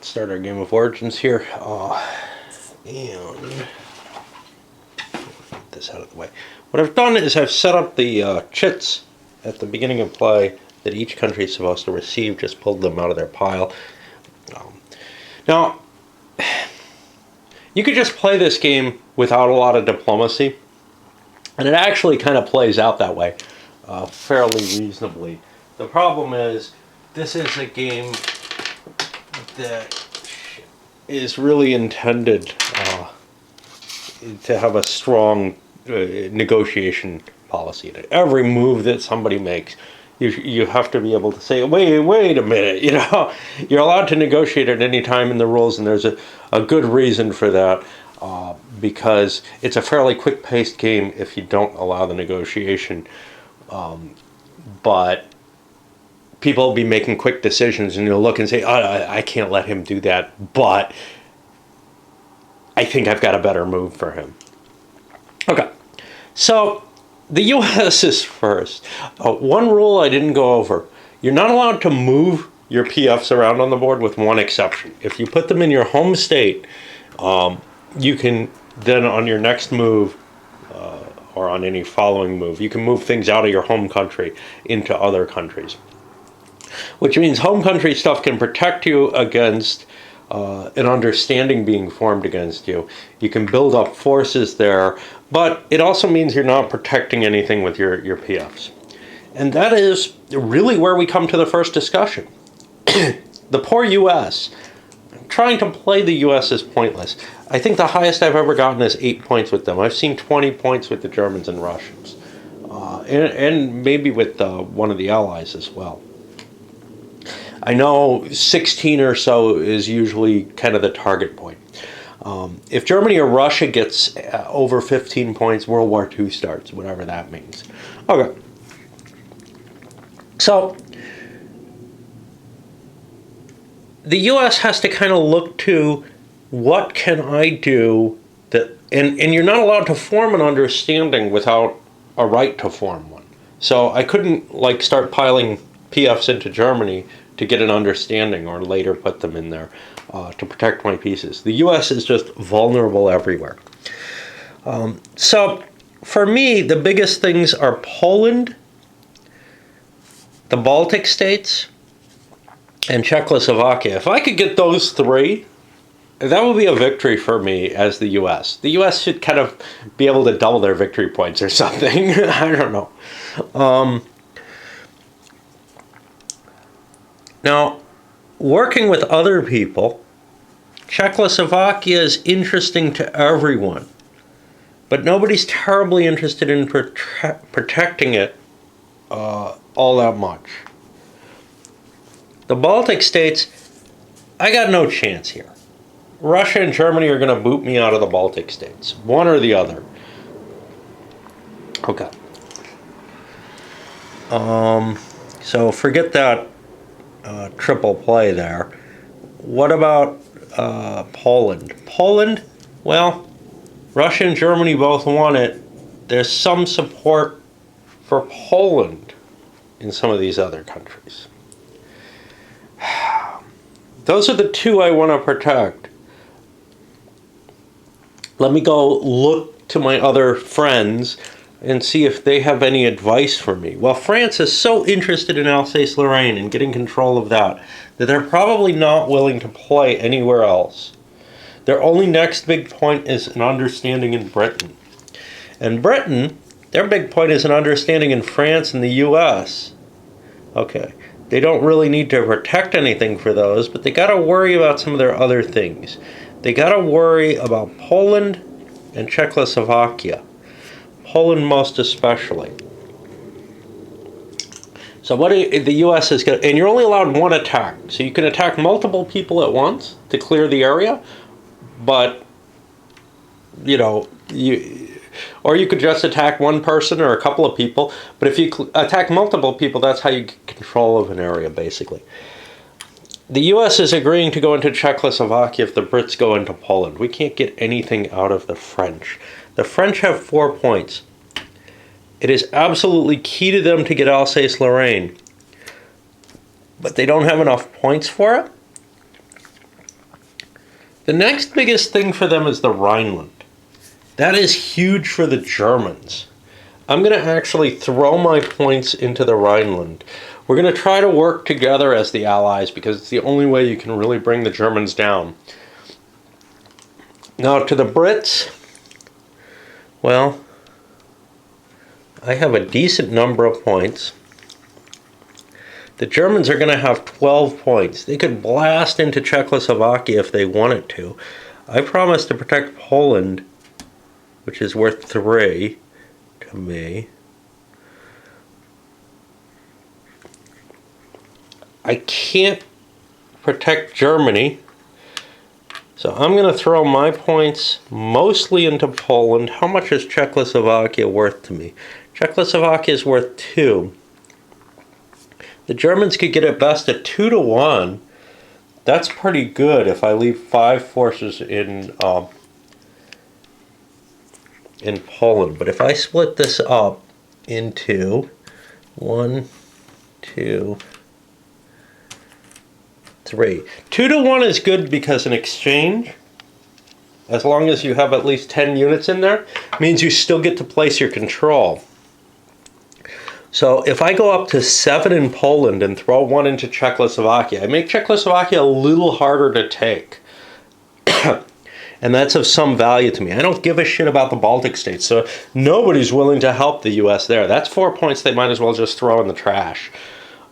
Let's start our game of Origins here. And get this out of the way. What I've done is I've set up the chits at the beginning of play that each country is supposed to receive, just pulled them out of their pile. Now, you could just play this game without a lot of diplomacy, and it actually kind of plays out that way fairly reasonably. The problem is, this is a game that is really intended to have a strong negotiation policy in it. Every move that somebody makes, you have to be able to say, wait a minute, you're allowed to negotiate at any time in the rules, and there's a good reason for that, because it's a fairly quick-paced game if you don't allow the negotiation, but people will be making quick decisions, and you'll look and say, I can't let him do that, but I think I've got a better move for him. Okay, so the U.S. is first. One rule I didn't go over. You're not allowed to move your PFs around on the board with one exception. If you put them in your home state, you can then on your next move, or on any following move, you can move things out of your home country into other countries. Which means home country stuff can protect you against an understanding being formed against you. You can build up forces there, but it also means you're not protecting anything with your PFs. And that is really where we come to the first discussion. The poor US. Trying to play the US is pointless. I think the highest I've ever gotten is 8 points with them. I've seen 20 points with the Germans and Russians. And maybe with one of the allies as well. I know 16 or so is usually kind of the target point. If Germany or Russia gets over 15 points, World War II starts, whatever that means. Okay. So, the U.S. has to kind of look to what can I do that, and you're not allowed to form an understanding without a right to form one. So I couldn't start piling PFs into Germany to get an understanding, or later put them in there to protect my pieces. The U.S. is just vulnerable everywhere. So for me, the biggest things are Poland, the Baltic states, and Czechoslovakia. If I could get those three, that would be a victory for me as the U.S. The U.S. should kind of be able to double their victory points or something. I don't know. Now, working with other people, Czechoslovakia is interesting to everyone, but nobody's terribly interested in protecting it all that much. The Baltic states, I got no chance here. Russia and Germany are going to boot me out of the Baltic states, one or the other. Okay. So forget that triple play there. What about Poland? Poland, well, Russia and Germany both want it. There's some support for Poland in some of these other countries. Those are the two I want to protect. Let me go look to my other friends and see if they have any advice for me. Well, France is so interested in Alsace-Lorraine and getting control of that they're probably not willing to play anywhere else. Their only next big point is an understanding in Britain. And Britain, their big point is an understanding in France and the US. Okay, they don't really need to protect anything for those, but they got to worry about some of their other things. They got to worry about Poland and Czechoslovakia. Poland most especially. So what the U.S. is going to, and you're only allowed one attack. So you can attack multiple people at once to clear the area, but, or you could just attack one person or a couple of people, but if you attack multiple people, that's how you get control of an area, basically. The U.S. is agreeing to go into Czechoslovakia if the Brits go into Poland. We can't get anything out of the French. The French have 4 points. It is absolutely key to them to get Alsace-Lorraine, but they don't have enough points for it. The next biggest thing for them is the Rhineland. That is huge for the Germans. I'm going to actually throw my points into the Rhineland. We're going to try to work together as the Allies because it's the only way you can really bring the Germans down. Now to the Brits, well, I have a decent number of points. The Germans are going to have 12 points. They could blast into Czechoslovakia if they wanted to. I promise to protect Poland, which is worth 3 to me. I can't protect Germany, so I'm going to throw my points mostly into Poland. How much is Czechoslovakia worth to me? Czechoslovakia is worth 2. The Germans could get at best a 2 to 1. That's pretty good if I leave 5 forces in Poland. But if I split this up into 1, 2, 3. 2 to 1 is good because an exchange, as long as you have at least 10 units in there, means you still get to place your control. So if I go up to 7 in Poland and throw 1 into Czechoslovakia, I make Czechoslovakia a little harder to take. And that's of some value to me. I don't give a shit about the Baltic states, so nobody's willing to help the US there. That's 4 points they might as well just throw in the trash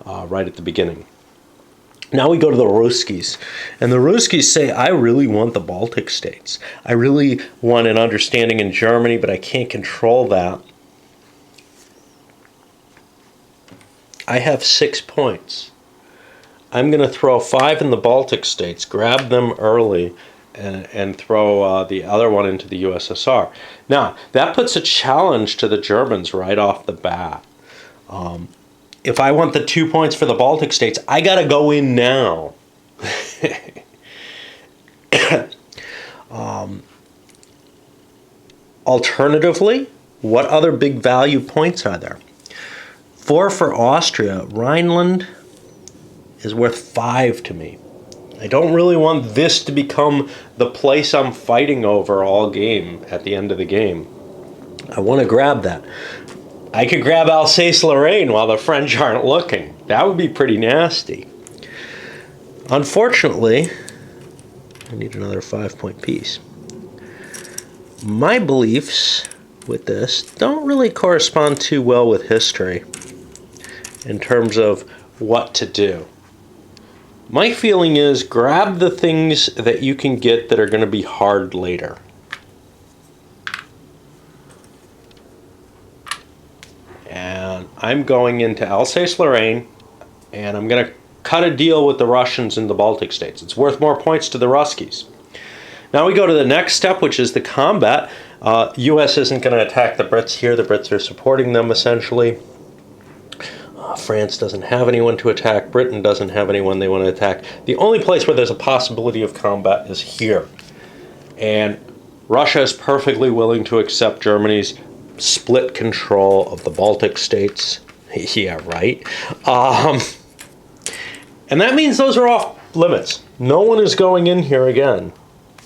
right at the beginning. Now we go to the Ruskies. And the Ruskies say, I really want the Baltic states. I really want an understanding in Germany, but I can't control that. I have 6 points. I'm going to throw 5 in the Baltic states, grab them early, and throw the other one into the USSR. Now, that puts a challenge to the Germans right off the bat. If I want the 2 points for the Baltic states, I got to go in now. Alternatively, what other big value points are there? 4 for Austria. Rhineland is worth 5 to me. I don't really want this to become the place I'm fighting over all game at the end of the game. I want to grab that. I could grab Alsace-Lorraine while the French aren't looking. That would be pretty nasty. Unfortunately, I need another 5-point piece. My beliefs with this don't really correspond too well with history in terms of what to do. My feeling is grab the things that you can get that are going to be hard later. And I'm going into Alsace-Lorraine, and I'm going to cut a deal with the Russians in the Baltic states. It's worth more points to the Ruskies. Now we go to the next step, which is the combat. U.S. isn't going to attack the Brits here. The Brits are supporting them, essentially. France doesn't have anyone to attack. Britain doesn't have anyone they want to attack. The only place where there's a possibility of combat is here. And Russia is perfectly willing to accept Germany's split control of the Baltic states. Yeah, right. And that means those are off limits. No one is going in here again.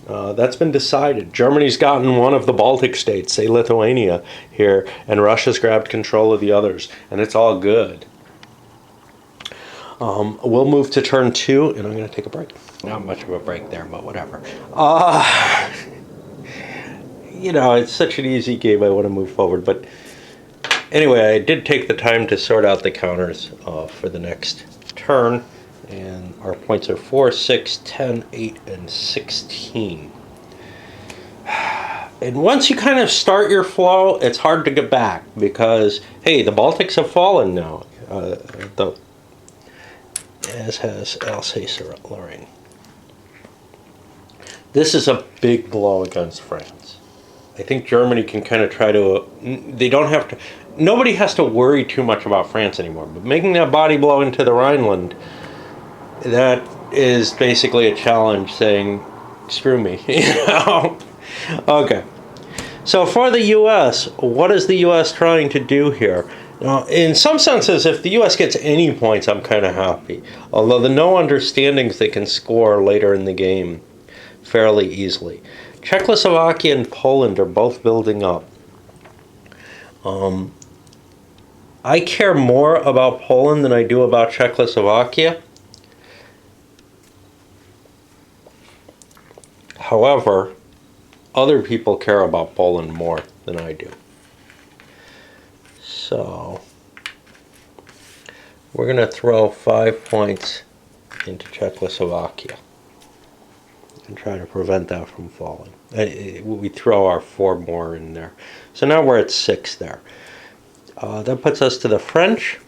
That's been decided. Germany's gotten one of the Baltic states, say Lithuania, here, and Russia's grabbed control of the others, and it's all good. We'll move to turn 2, and I'm going to take a break. Not much of a break there, but whatever. You know, it's such an easy game, I want to move forward. But anyway, I did take the time to sort out the counters for the next turn. And our points are 4, 6, 10, 8, and 16. And once you kind of start your flow, it's hard to get back because, hey, the Baltics have fallen now, as has Alsace-Lorraine. This is a big blow against France. I think Germany can kind of try to, they don't have to, nobody has to worry too much about France anymore, but making that body blow into the Rhineland, that is basically a challenge saying, screw me, you know? Okay. So for the U.S., what is the U.S. trying to do here? Now, in some senses, if the U.S. gets any points, I'm kind of happy. Although the no understandings they can score later in the game fairly easily. Czechoslovakia and Poland are both building up. I care more about Poland than I do about Czechoslovakia. However, other people care about Poland more than I do. So, we're going to throw 5 points into Czechoslovakia and try to prevent that from falling. We throw our 4 more in there. So now we're at 6 there. That puts us to the French.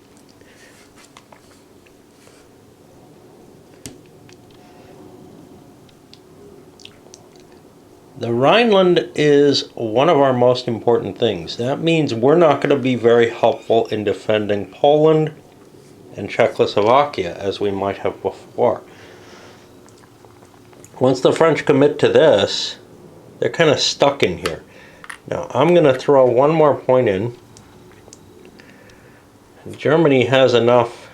The Rhineland is one of our most important things. That means we're not going to be very helpful in defending Poland and Czechoslovakia as we might have before. Once the French commit to this, they're kind of stuck in here. Now I'm going to throw 1 more point in. Germany has enough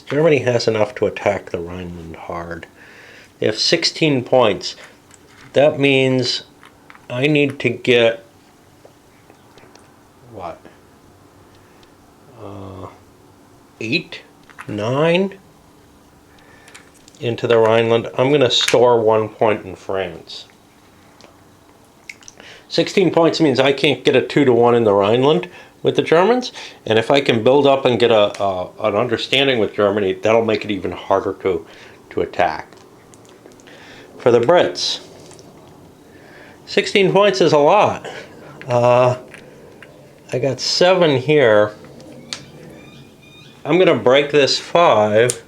to attack the Rhineland hard. They have 16 points. That means I need to get, what, 8, 9 into the Rhineland. I'm going to store 1 point in France. 16 points means I can't get a 2-to-1 in the Rhineland with the Germans, and if I can build up and get an understanding with Germany, that'll make it even harder to attack. For the Brits, 16 points is a lot. I got 7 here. I'm going to break this 5.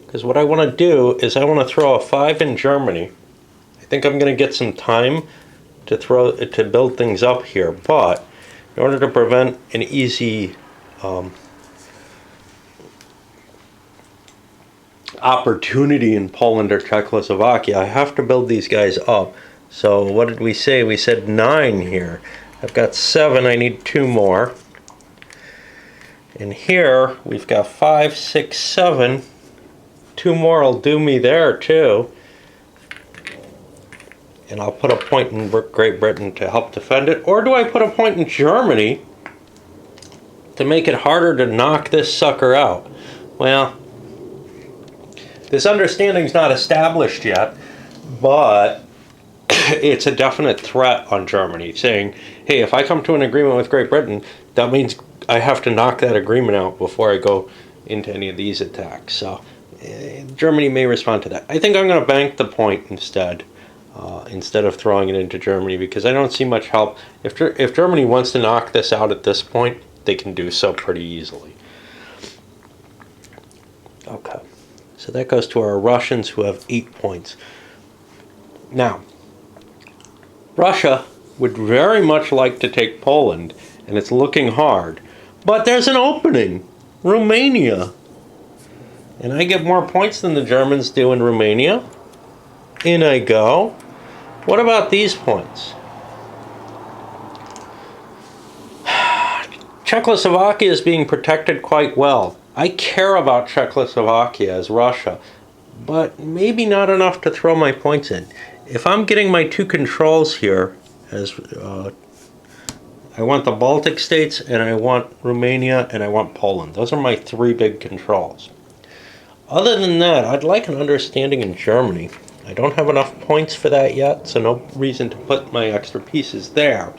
Because what I want to do is I want to throw a 5 in Germany. I think I'm going to get some time to build things up here, but in order to prevent an easy opportunity in Poland or Czechoslovakia, I have to build these guys up. So what did we say? We said 9 here. I've got 7. I need 2 more. And here we've got 5, 6, 7. 2 more will do me there too. And I'll put a point in Great Britain to help defend it. Or do I put a point in Germany to make it harder to knock this sucker out? Well, this understanding's not established yet, but it's a definite threat on Germany, saying, hey, if I come to an agreement with Great Britain, that means I have to knock that agreement out before I go into any of these attacks. So Germany may respond to that. I think I'm going to bank the point instead of throwing it into Germany, because I don't see much help. If Germany wants to knock this out at this point, they can do so pretty easily. Okay, so that goes to our Russians, who have 8 points. Now, Russia would very much like to take Poland, and it's looking hard. But there's an opening, Romania. And I get more points than the Germans do in Romania. In I go. What about these points? Czechoslovakia is being protected quite well. I care about Czechoslovakia as Russia, but maybe not enough to throw my points in. If I'm getting my 2 controls here, as I want the Baltic states, and I want Romania, and I want Poland. Those are my 3 big controls. Other than that, I'd like an understanding in Germany. I don't have enough points for that yet, so no reason to put my extra pieces there.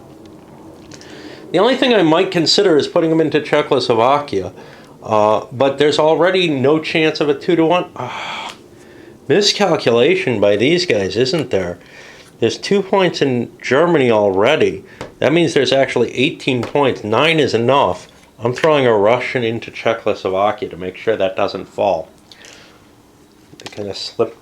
The only thing I might consider is putting them into Czechoslovakia, but there's already no chance of a 2-to-1. Miscalculation by these guys, isn't there? There's 2 points in Germany already. That means there's actually 18 points. 9 is enough. I'm throwing a Russian into Czechoslovakia to make sure that doesn't fall. They kind of slip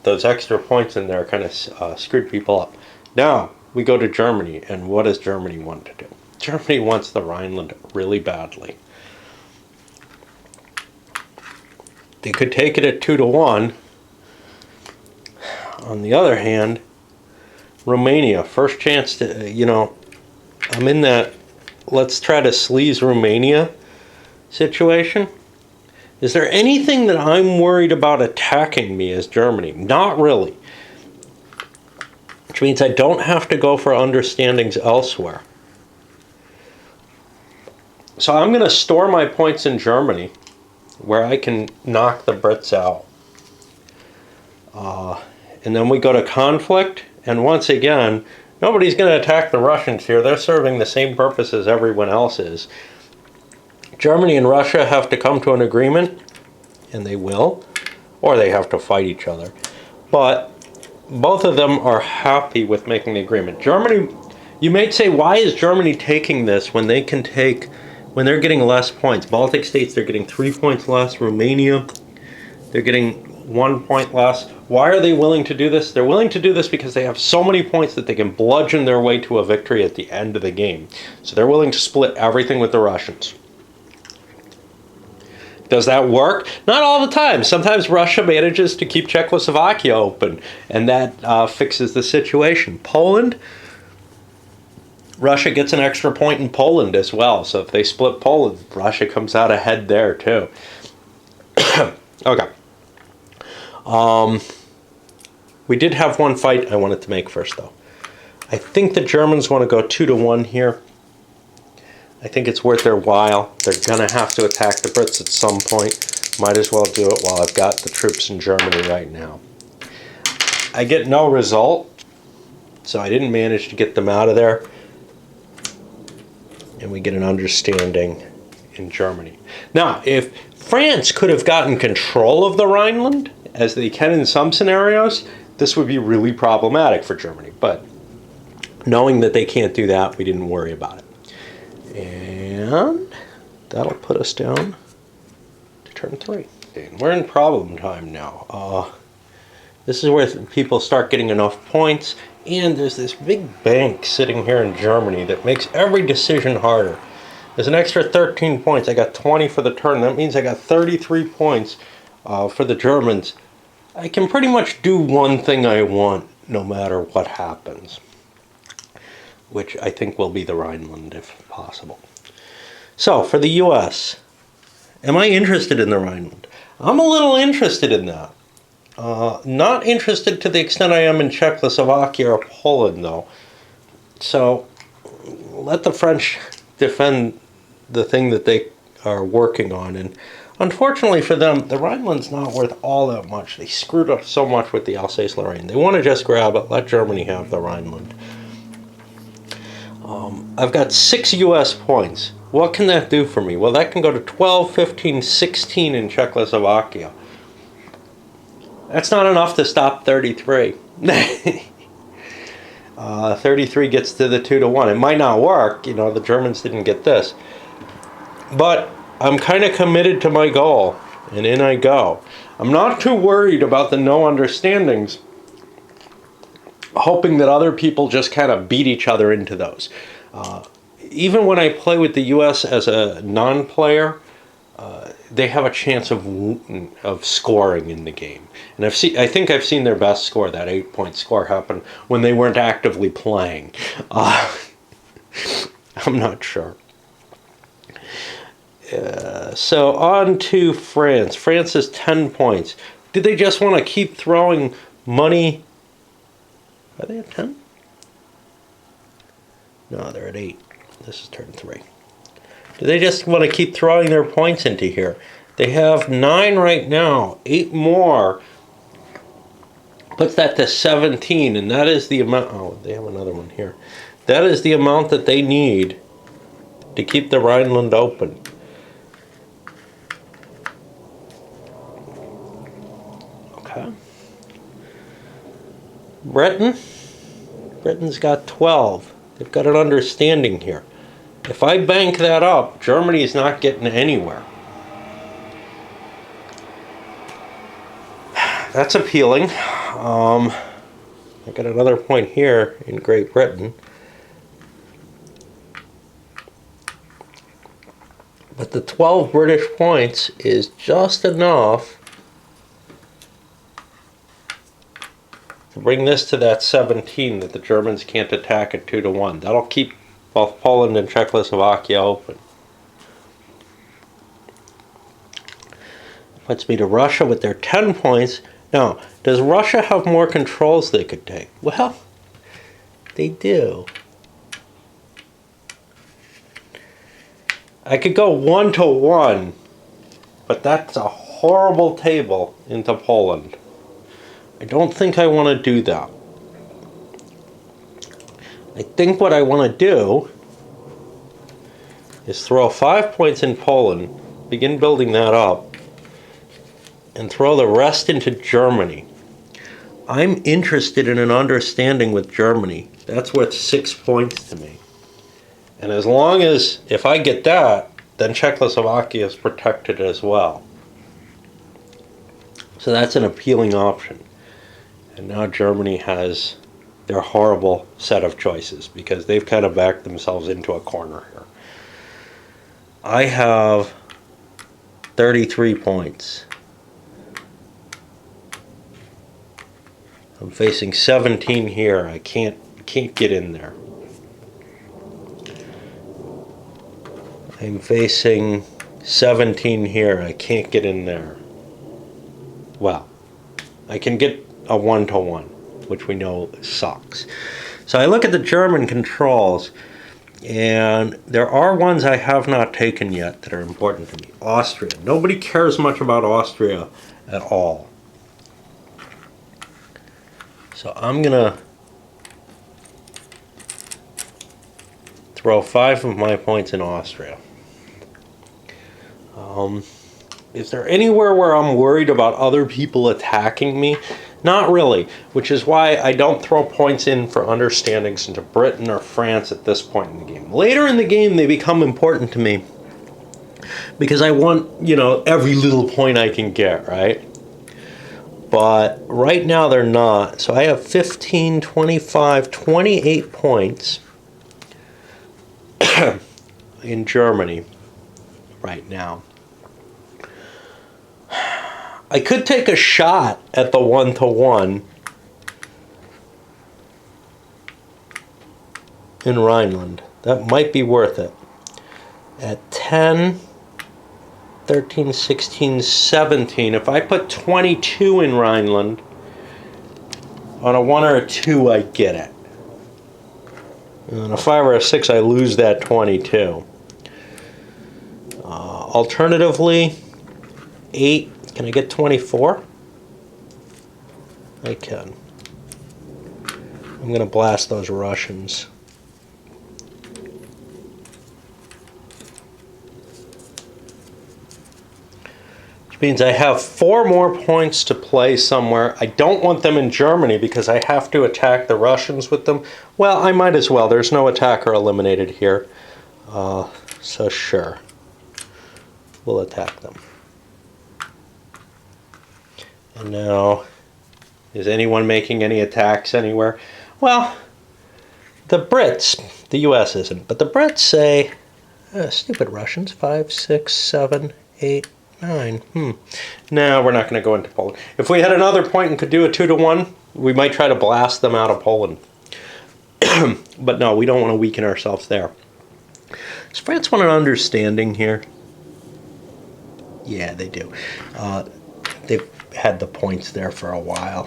those extra points in there, kind of screwed people up. Now we go to Germany, and what does Germany want to do? Germany wants the Rhineland really badly. They could take it at 2-to-1. On the other hand, Romania, first chance to, I'm in that let's try to sleaze Romania situation. Is there anything that I'm worried about attacking me as Germany? Not really. Which means I don't have to go for understandings elsewhere. So I'm going to store my points in Germany, where I can knock the Brits out. And then we go to conflict, and once again, nobody's going to attack the Russians here. They're serving the same purpose as everyone else is. Germany and Russia have to come to an agreement, and they will, or they have to fight each other. But both of them are happy with making the agreement. Germany, you may say, why is Germany taking this when they can take, when they're getting less points? Baltic states, they're getting 3 points less. Romania, they're getting 1 point less. Why are they willing to do this? They're willing to do this because they have so many points that they can bludgeon their way to a victory at the end of the game. So they're willing to split everything with the Russians. Does that work? Not all the time. Sometimes Russia manages to keep Czechoslovakia open, and that fixes the situation. Poland, Russia gets an extra point in Poland as well. So if they split Poland, Russia comes out ahead there too. Okay. We did have one fight I wanted to make first, though. I think the Germans want to go 2-1 here. I think it's worth their while. They're going to have to attack the Brits at some point. Might as well do it while I've got the troops in Germany right now. I get no result, so I didn't manage to get them out of there. And we get an understanding in Germany. Now, if France could have gotten control of the Rhineland, as they can in some scenarios, this would be really problematic for Germany. But knowing that they can't do that, we didn't worry about it. And that'll put us down to turn 3. And we're in problem time now. This is where people start getting enough points, and there's this big bank sitting here in Germany that makes every decision harder. There's an extra 13 points. I got 20 for the turn. That means I got 33 points for the Germans. I can pretty much do one thing I want no matter what happens, which I think will be the Rhineland if possible. So, for the U.S., am I interested in the Rhineland? I'm a little interested in that. Not interested to the extent I am in Czechoslovakia or Poland, though. So, let the French defend the thing that they are working on. And unfortunately for them, the Rhineland's not worth all that much. They screwed up so much with the Alsace-Lorraine. They want to just grab it, let Germany have the Rhineland. I've got 6 U.S. points. What can that do for me? Well, that can go to 12, 15, 16 in Czechoslovakia. That's not enough to stop 33. 33 gets to the 2-1. It might not work. You know, the Germans didn't get this. But I'm kind of committed to my goal, and in I go. I'm not too worried about the no understandings, hoping that other people just kind of beat each other into those. Even when I play with the U.S. as a non-player, they have a chance of scoring in the game. And I think I've seen their best score, that 8-point score, happen when they weren't actively playing. I'm not sure. So on to France. France is 10 points. Do they just want to keep throwing money? Are they at 10? No, they're at 8. This is turn 3. Do they just want to keep throwing their points into here? They have 9 right now. 8 more puts that to 17, and that is the amount. Oh, they have another one here. That is the amount that they need to keep the Rhineland open. Okay. Britain's got 12. They've got an understanding here. If I bank that up, Germany is not getting anywhere. That's appealing. I got another point here in Great Britain. But the 12 British points is just enough to bring this to that 17 that the Germans can't attack at 2-1. That'll keep both Poland and Czechoslovakia open. puts me to Russia with their 10 points. Now, does Russia have more controls they could take? Well, they do. I could go 1-1, but that's a horrible table into Poland. I don't think I want to do that. I think what I want to do is throw 5 points in Poland, begin building that up, and throw the rest into Germany. I'm interested in an understanding with Germany. That's worth 6 points to me. And as long as, if I get that, then Czechoslovakia is protected as well. So that's an appealing option. And now Germany has their horrible set of choices because they've kind of backed themselves into a corner here. I have 33 points. I'm facing 17 here. I can't get in there. I'm facing 17 here. I can't get in there. Well, I can get a 1-1, which we know sucks. So I look at the German controls, and there are ones I have not taken yet that are important to me. Austria. Nobody cares much about Austria at all. So I'm going to throw 5 of my points in Austria. Is there anywhere where I'm worried about other people attacking me? Not really, which is why I don't throw points in for understandings into Britain or France at this point in the game. Later in the game, they become important to me because I want, every little point I can get, right? But right now they're not. So I have 15, 25, 28 points in Germany right now. I could take a shot at the 1-1 in Rhineland. That might be worth it. At 10, 13, 16, 17, if I put 22 in Rhineland, on a 1 or a 2, I get it. And on a 5 or a 6, I lose that 22. Alternatively, 8. Can I get 24? I can. I'm going to blast those Russians. Which means I have 4 more points to play somewhere. I don't want them in Germany because I have to attack the Russians with them. Well, I might as well. There's no attacker eliminated here. So sure. We'll attack them. And now, is anyone making any attacks anywhere? Well, the Brits, the US isn't, but the Brits say, stupid Russians, 5, 6, 7, 8, 9. No, we're not going to go into Poland. If we had another point and could do a 2-1, we might try to blast them out of Poland. But no, we don't want to weaken ourselves there. Does France want an understanding here? Yeah, they do. They've had the points there for a while.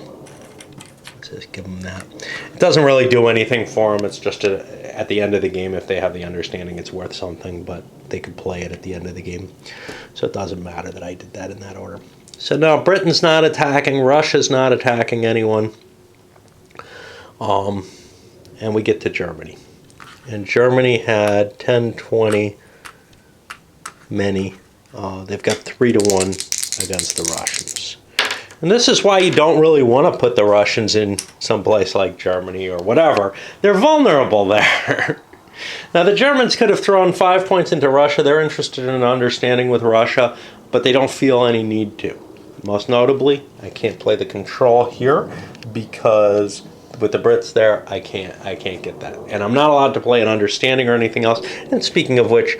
Let's just give them that. It doesn't really do anything for them. It's just at the end of the game, if they have the understanding, it's worth something, but they could play it at the end of the game. So it doesn't matter that I did that in that order. So now Britain's not attacking. Russia's not attacking anyone. And we get to Germany. And Germany had 10, 20, many. They've got 3-1 against the Russians. And this is why you don't really want to put the Russians in some place like Germany or whatever. They're vulnerable there. Now, the Germans could have thrown 5 points into Russia. They're interested in an understanding with Russia, but they don't feel any need to. Most notably, I can't play the control here because with the Brits there, I can't get that. And I'm not allowed to play an understanding or anything else. And speaking of which,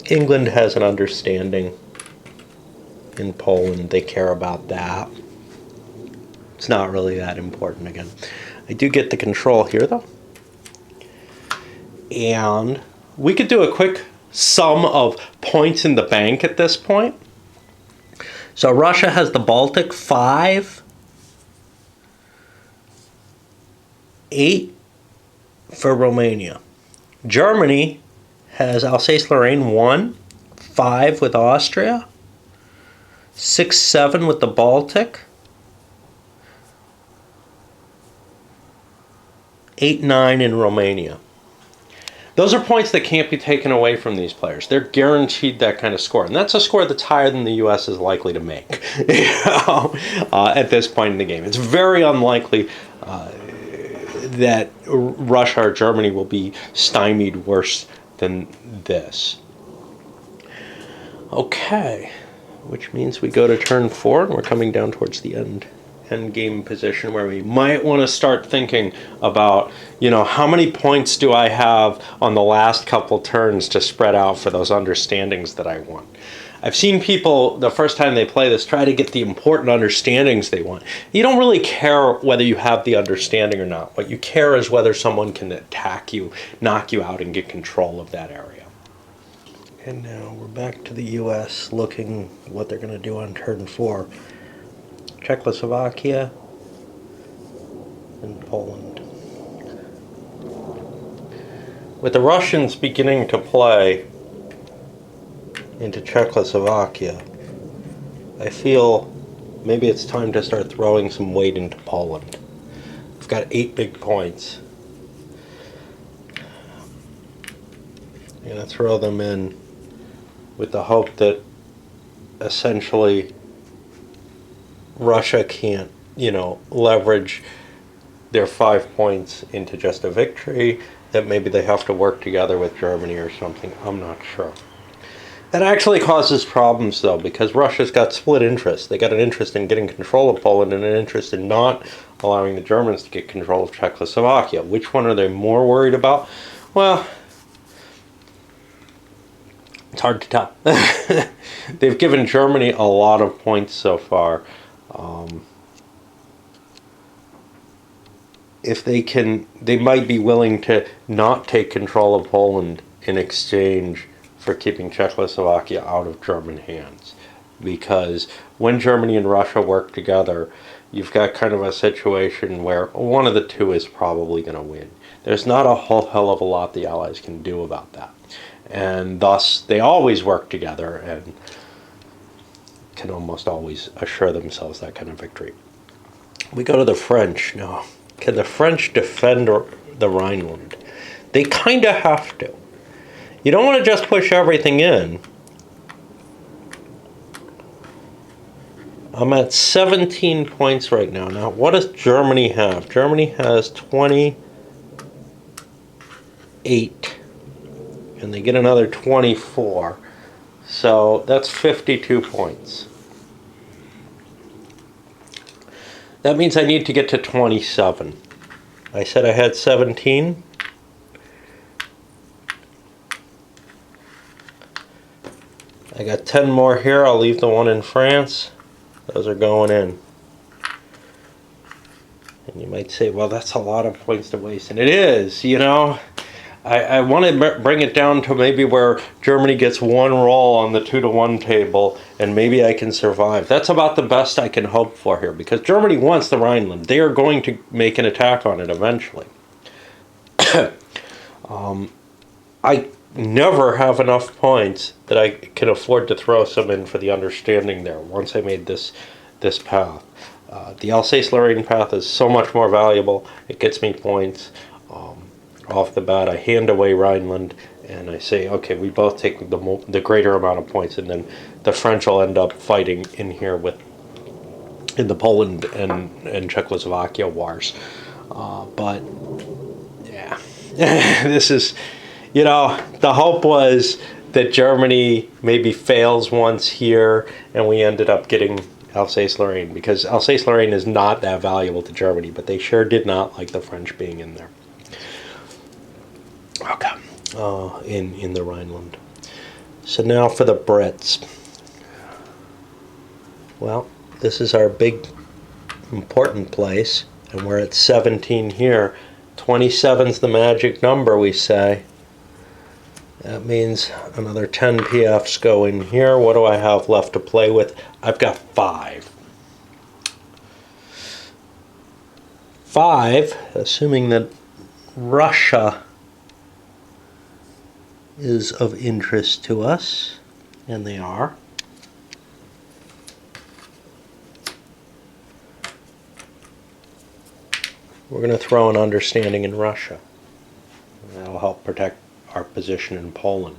England has an understanding in Poland. They care about that. It's not really that important again. I do get the control here though. And we could do a quick sum of points in the bank at this point. So Russia has the Baltic 5, 8 for Romania. Germany has Alsace-Lorraine 1, 5 with Austria, 6, 7 with the Baltic, 8, 9 in Romania. Those are points that can't be taken away from these players. They're guaranteed that kind of score. And that's a score that's higher than the U.S. is likely to make at this point in the game. It's very unlikely that Russia or Germany will be stymied worse than this. Okay, which means we go to turn 4, and we're coming down towards the end game position where we might want to start thinking about, how many points do I have on the last couple turns to spread out for those understandings that I want. I've seen people, the first time they play this, try to get the important understandings they want. You don't really care whether you have the understanding or not. What you care is whether someone can attack you, knock you out, and get control of that area. And now we're back to the U.S. looking what they're going to do on turn 4. Czechoslovakia and Poland. With the Russians beginning to play into Czechoslovakia, I feel maybe it's time to start throwing some weight into Poland. We've got 8 big points. I'm going to throw them in with the hope that essentially Russia can't, leverage their 5 points into just a victory, that maybe they have to work together with Germany or something. I'm not sure. That actually causes problems, though, because Russia's got split interests. They got an interest in getting control of Poland and an interest in not allowing the Germans to get control of Czechoslovakia. Which one are they more worried about? Well, it's hard to tell. They've given Germany a lot of points so far. If they might be willing to not take control of Poland in exchange for keeping Czechoslovakia out of German hands. Because when Germany and Russia work together, you've got kind of a situation where one of the two is probably going to win. There's not a whole hell of a lot the Allies can do about that. And thus, they always work together and can almost always assure themselves that kind of victory. We go to the French now. Can the French defend the Rhineland? They kind of have to. You don't want to just push everything in. I'm at 17 points right now. Now, what does Germany have? Germany has 28. And they get another 24. So that's 52 points. That means I need to get to 27. I said I had 17. I got 10 more here. I'll leave the one in France. Those are going in. And you might say, well, that's a lot of points to waste. And it is, I want to bring it down to maybe where Germany gets one roll on the 2-to-1 table, and maybe I can survive. That's about the best I can hope for here, because Germany wants the Rhineland. They are going to make an attack on it eventually. I never have enough points that I can afford to throw some in for the understanding there once I made this path. The Alsace-Lorraine path is so much more valuable. It gets me points. Off the bat, I hand away Rhineland, and I say, okay, we both take the greater amount of points, and then the French will end up fighting in here in the Poland and Czechoslovakia wars. But yeah, this is, the hope was that Germany maybe fails once here, and we ended up getting Alsace-Lorraine, because Alsace-Lorraine is not that valuable to Germany, but they sure did not like the French being in there. Okay, in the Rhineland. So now for the Brits. Well, this is our big important place, and we're at 17 here. 27's the magic number, we say. That means another 10 PFs go in here. What do I have left to play with? I've got 5. 5, assuming that Russia is of interest to us, and they are. We're going to throw an understanding in Russia. That'll help protect our position in Poland.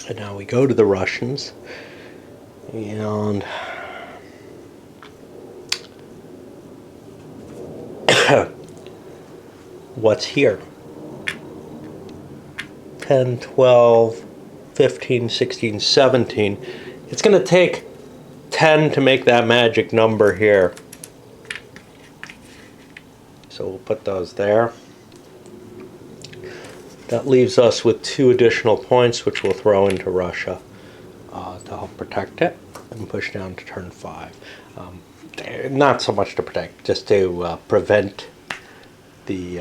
And now we go to the Russians, and what's here? 10, 12, 15, 16, 17. It's going to take 10 to make that magic number here. So we'll put those there. That leaves us with 2 additional points, which we'll throw into Russia to help protect it and push down to turn 5. Not so much to protect, just to prevent the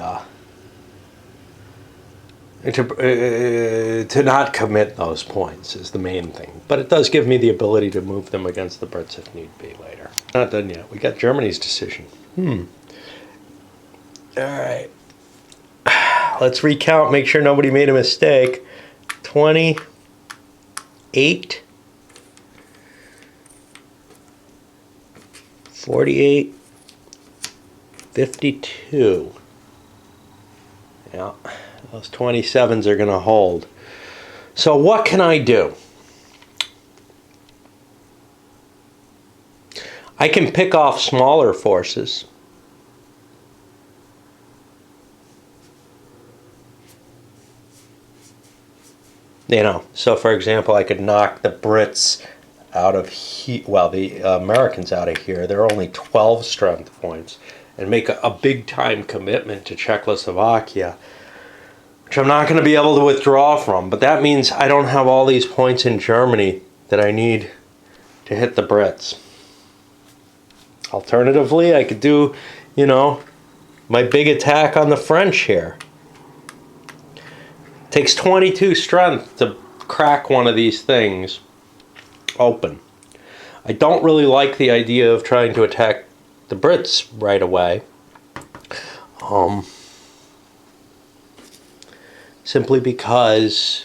to not commit those points is the main thing. But it does give me the ability to move them against the Brits if need be later. Not done yet. We got Germany's decision. All right. Let's recount, make sure nobody made a mistake. 28, 48, 52. Yeah, those 27s are going to hold. So what can I do? I can pick off smaller forces. You know, so for example, I could knock the Brits out of here, well, the Americans out of here. They're only 12 strength points, and make a big time commitment to Czechoslovakia, which I'm not going to be able to withdraw from. But that means I don't have all these points in Germany that I need to hit the Brits. Alternatively, I could do, you know, my big attack on the French here. Takes 22 strength to crack one of these things open. I don't really like the idea of trying to attack the Brits right away. Simply because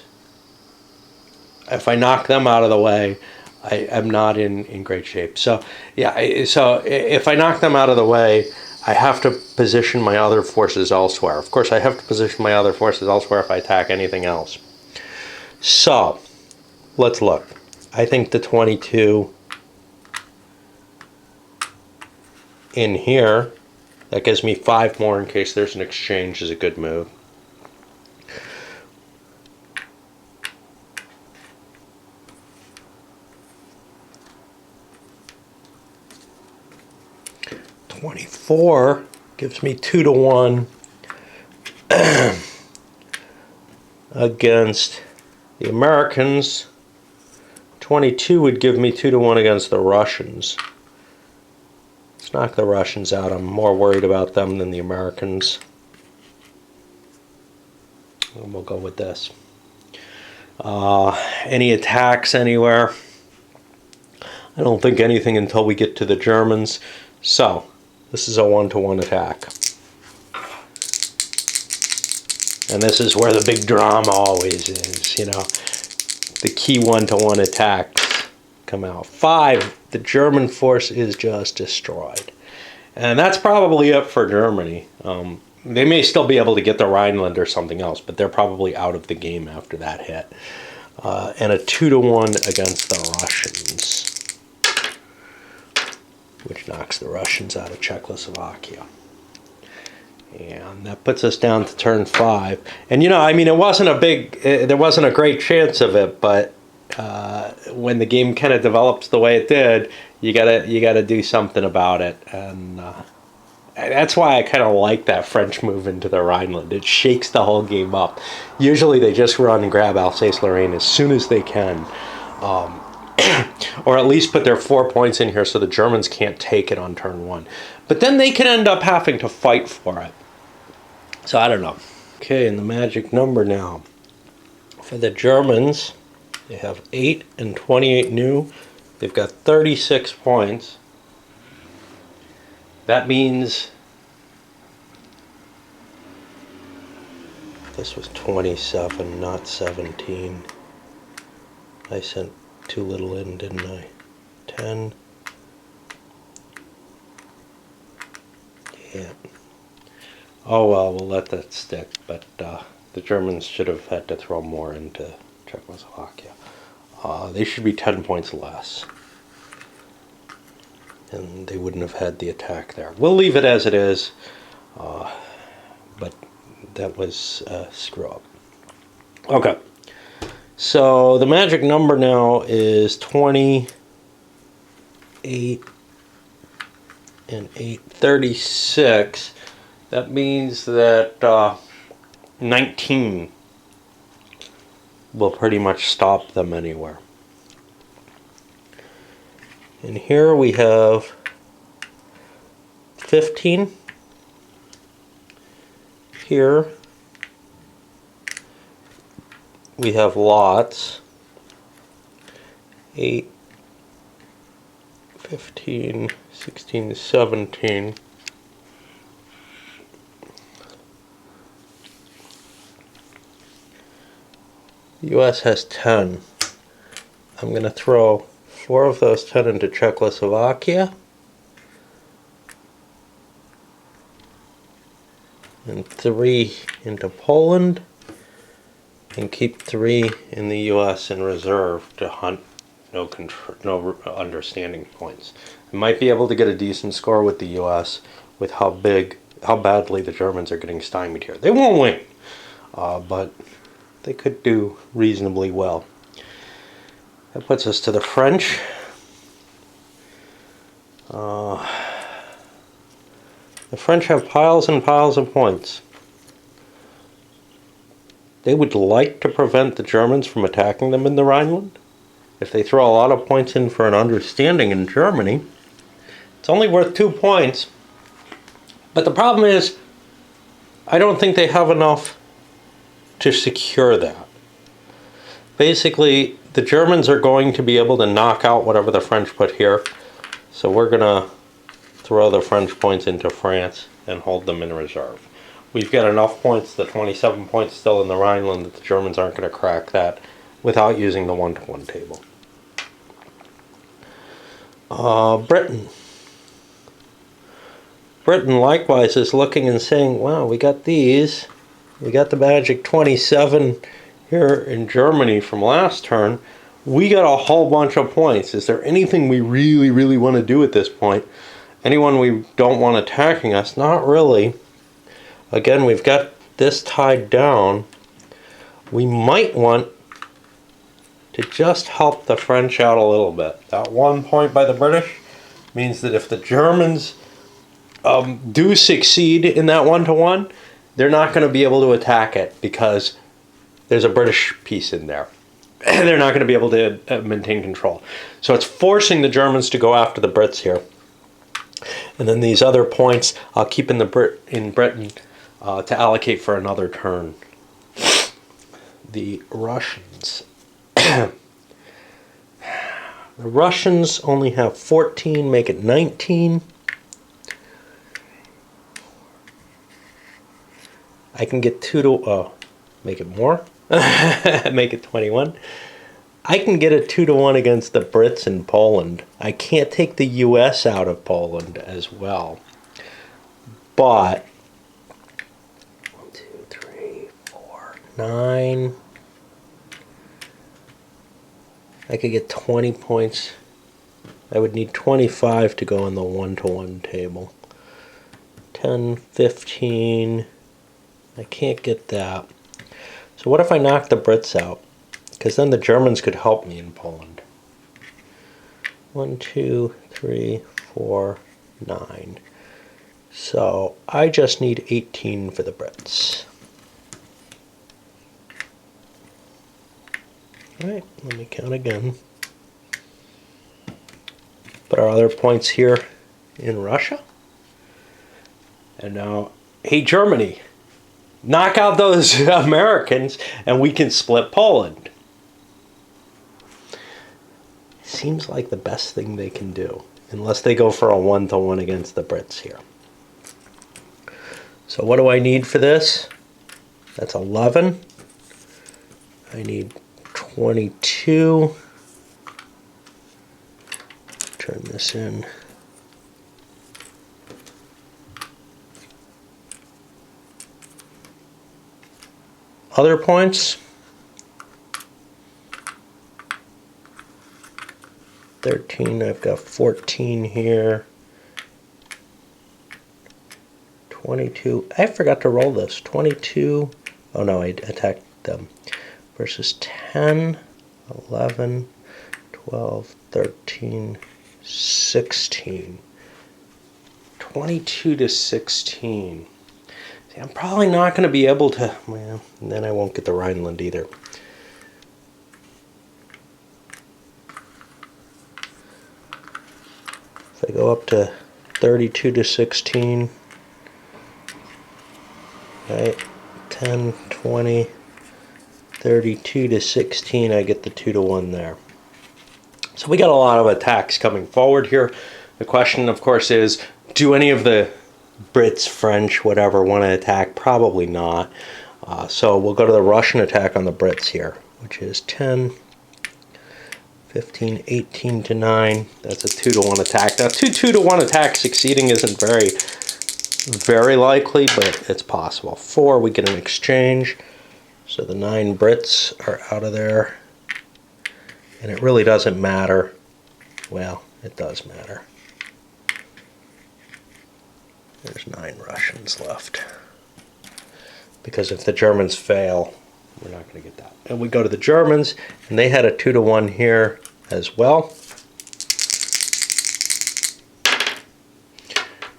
if I knock them out of the way, I'm not in great shape. So yeah, so if I knock them out of the way, I have to position my other forces elsewhere. Of course, I have to position my other forces elsewhere if I attack anything else. So, let's look. I think the 22 in here, that gives me 5 more in case there's an exchange, is a good move. $24 gives me 2 to 1 against the Americans. 22 would give me 2 to 1 against the Russians. Let's knock the Russians out. I'm more worried about them than the Americans. And we'll go with this. Any attacks anywhere? I don't think anything until we get to the Germans. So, this is a 1-to-1 attack. And this is where the big drama always is, you know. The key 1-to-1 attacks come out. 5, the German force is just destroyed. And that's probably it for Germany. They may still be able to get the Rhineland or something else, but they're probably out of the game after that hit. And a 2-to-1 against the Russians, which knocks the Russians out of Czechoslovakia. And that puts us down to turn 5. And you know, I mean, it wasn't a big, there wasn't a great chance of it, but when the game kind of develops the way it did, you gotta do something about it. And that's why I kind of like that French move into the Rhineland. It shakes the whole game up. Usually they just run and grab Alsace-Lorraine as soon as they can. Or at least put their 4 points in here so the Germans can't take it on turn 1. But then they can end up having to fight for it. So I don't know. Okay, and the magic number now. For the Germans, they have 8 and 28 new. They've got 36 points. That means this was 27, not 17. I sent too little in, didn't I? 10. Yeah. Oh well, we'll let that stick, but the Germans should have had to throw more into Czechoslovakia. They should be 10 points less. And they wouldn't have had the attack there. We'll leave it as it is, but that was a screw up. Okay, so the magic number now is 28 and 8, 36. That means that 19 will pretty much stop them anywhere. And here we have 15. Here we have lots. 8, 15, 16, 17. The US has 10. I'm going to throw 4 of those 10 into Czechoslovakia. And 3 into Poland. And keep 3 in the US in reserve to hunt no understanding points. I might be able to get a decent score with the US with how badly the Germans are getting stymied here. They won't win, but they could do reasonably well. That puts us to the French. The French have piles and piles of points. They would like to prevent the Germans from attacking them in the Rhineland. If they throw a lot of points in for an understanding in Germany, it's only worth 2 points. But the problem is, I don't think they have enough to secure that. Basically, the Germans are going to be able to knock out whatever the French put here. So we're going to throw the French points into France and hold them in reserve. We've got enough points, the 27 points still in the Rhineland, that the Germans aren't going to crack that without using the 1-to-1 table. Britain. Britain likewise is looking and saying, wow, we got these. We got the magic 27 here in Germany from last turn. We got a whole bunch of points. Is there anything we really, really want to do at this point? Anyone we don't want attacking us? Not really. Again, we've got this tied down. We might want to just help the French out a little bit. That 1 point by the British means that if the Germans do succeed in that 1-to-1, they're not going to be able to attack it because there's a British piece in there. They're not going to be able to maintain control. So it's forcing the Germans to go after the Brits here. And then these other points I'll keep in Britain to allocate for another turn. The Russians. The Russians only have 14, make it 19. I can get 2 to, make it more, make it 21. I can get a 2-to-1 against the Brits in Poland. I can't take the US out of Poland as well. But 1, 2, 3, 4, 9. I could get 20 points. I would need 25 to go on the 1-to-1 table. 10, 15. I can't get that. So what if I knock the Brits out? Because then the Germans could help me in Poland. 1, 2, 3, 4, 9. So I just need 18 for the Brits. Alright, let me count again. Put our other points here in Russia. And now, hey Germany, knock out those Americans, and we can split Poland. Seems like the best thing they can do, unless they go for a 1-to-1 against the Brits here. So what do I need for this? That's 11. I need 22. Turn this in. Other points. 13, I've got 14 here. 22, I forgot to roll this. 22, oh no, I attacked them. Versus 10, 11, 12, 13, 16. 22 to 16. See, I'm probably not going to be able to, well, and then I won't get the Rhineland either. If I go up to 32 to 16, right, 10, 20, 32 to 16, I get the 2-to-1 there. So we got a lot of attacks coming forward here. The question, of course, is, do any of the Brits, French, whatever, want to attack? Probably not. So we'll go to the Russian attack on the Brits here, which is 10, 15, 18 to 9. That's a 2-to-1 attack. Now, 2-to-1 attacks succeeding isn't very likely, but it's possible. 4, we get an exchange. So the 9 Brits are out of there. And it really doesn't matter. Well, it does matter. There's 9 Russians left. Because if the Germans fail, we're not going to get that. And we go to the Germans, and they had a 2-to-1 here as well.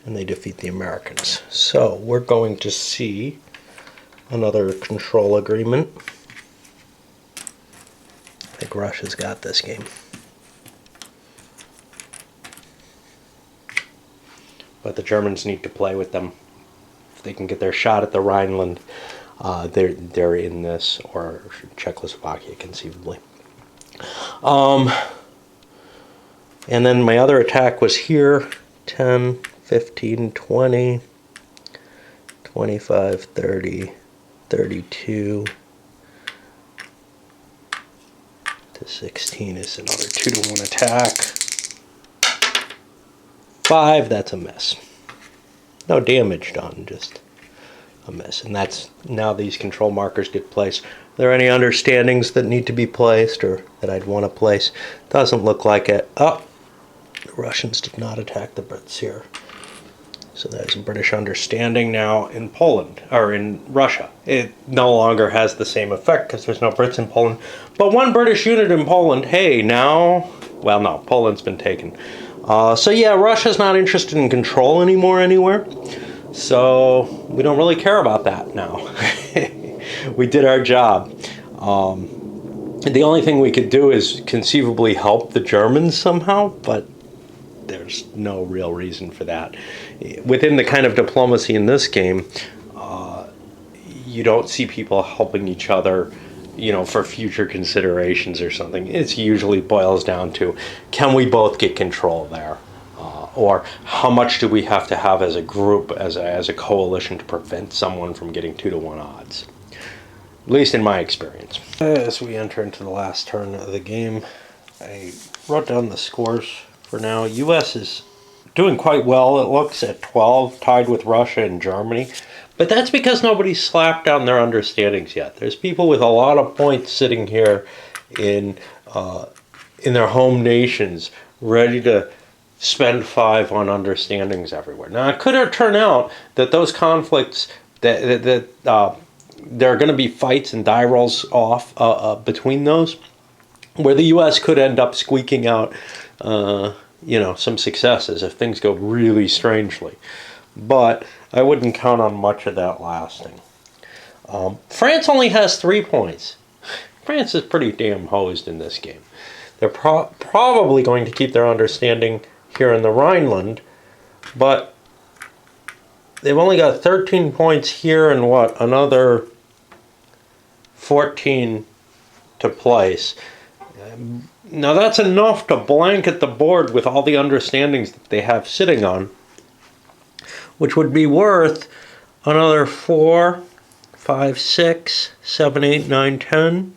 And they defeat the Americans. So we're going to see another control agreement. I think Russia's got this game. But the Germans need to play with them. If they can get their shot at the Rhineland, they're in this, or Czechoslovakia conceivably. And then my other attack was here. 10, 15, 20, 25, 30, 32 to 16 is another 2-to-1 attack. 5, that's a miss. No damage done, just a miss. And that's, now these control markers get placed. Are there any understandings that need to be placed or that I'd want to place? Doesn't look like it. Oh, the Russians did not attack the Brits here. So there's a British understanding now in Poland, or in Russia. It no longer has the same effect because there's no Brits in Poland. But 1 British unit in Poland, hey, now, well, no, Poland's been taken. So yeah, Russia's not interested in control anymore anywhere. So we don't really care about that now. We did our job. The only thing we could do is conceivably help the Germans somehow, but there's no real reason for that. Within the kind of diplomacy in this game, you don't see people helping each other, you know, for future considerations or something. It usually boils down to, can we both get control there? Or how much do we have to have as a group, as a coalition, to prevent someone from getting 2-to-1 odds? At least in my experience. As we enter into the last turn of the game, I wrote down the scores for now. U.S. is doing quite well. It looks at 12, tied with Russia and Germany. But that's because nobody's slapped down their understandings yet. There's people with a lot of points sitting here in their home nations, ready to spend 5 on understandings everywhere. Now, it could turn out that those conflicts, that there are going to be fights and die rolls off between those, where the U.S. could end up squeaking out, you know, some successes if things go really strangely. But I wouldn't count on much of that lasting. France only has 3 points. France is pretty damn hosed in this game. They're probably going to keep their understanding here in the Rhineland, but they've only got 13 points here and what, another 14 to place. Now that's enough to blanket the board with all the understandings that they have sitting on, which would be worth another 4, 5, 6, 7, 8, 9, 10,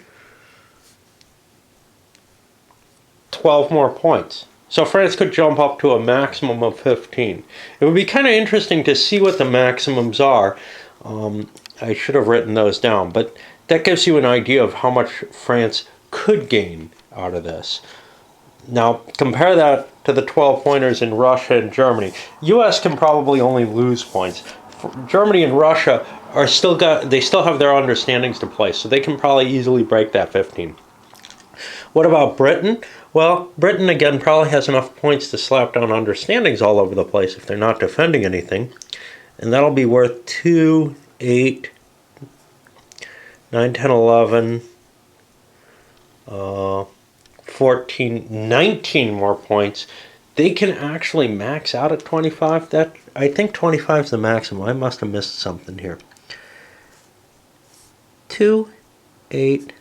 12 more points. So France could jump up to a maximum of 15. It would be kind of interesting to see what the maximums are. I should have written those down, but that gives you an idea of how much France could gain out of this. Now, compare that to the 12 pointers in Russia and Germany. US can probably only lose points. Germany and Russia are still have their understandings to play, so they can probably easily break that 15. What about Britain? Well, Britain again probably has enough points to slap down understandings all over the place if they're not defending anything. And that'll be worth 2, 8, 9, 10, 11, 14, 19 more points. They can actually max out at 25. I think 25 is the maximum. I must have missed something here. 2, 8.